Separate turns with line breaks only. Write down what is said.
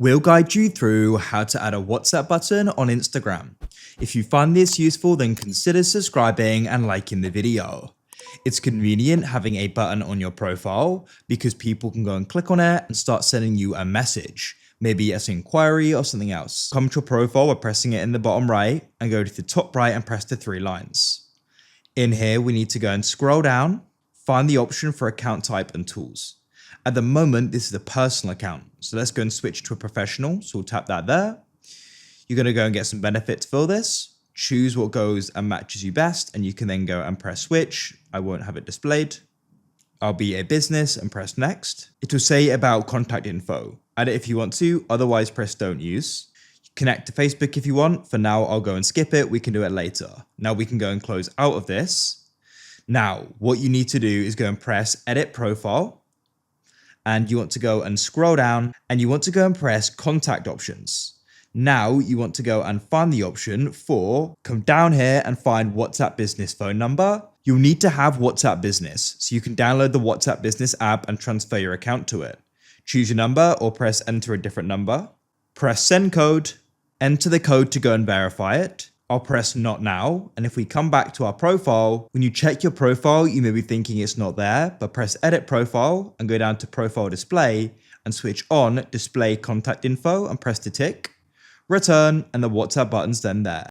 We'll guide you through how to add a WhatsApp button on Instagram. If you find this useful, then consider subscribing and liking the video. It's convenient having a button on your profile because people can go and click on it and start sending you a message, maybe as an inquiry or something else. Come to your profile by pressing it in the bottom right and go to the top right and press the 3 lines. In here, we need to go and scroll down, find the option for account type and tools. At the moment, this is a personal account. So let's go and switch to a professional. So we'll tap that there. You're going to go and get some benefits for this. Choose what goes and matches you best. And you can then go and press switch. I won't have it displayed. I'll be a business and press next. It will say about contact info. Add it if you want to, otherwise press don't use. Connect to Facebook if you want. For now, I'll go and skip it. We can do it later. Now we can go and close out of this. Now, what you need to do is go and press edit profile. And you want to go and scroll down and you want to go and press contact options. Now you want to go and find the option for, come down here and find WhatsApp business phone number. You'll need to have WhatsApp business, so you can download the WhatsApp business app and transfer your account to it. Choose your number or press enter a different number. Press send code, enter the code to go and verify it. I'll press not now. And if we come back to our profile, when you check your profile, you may be thinking it's not there, but press edit profile and go down to profile display and switch on display contact info and press the tick, return, and the WhatsApp button's then there.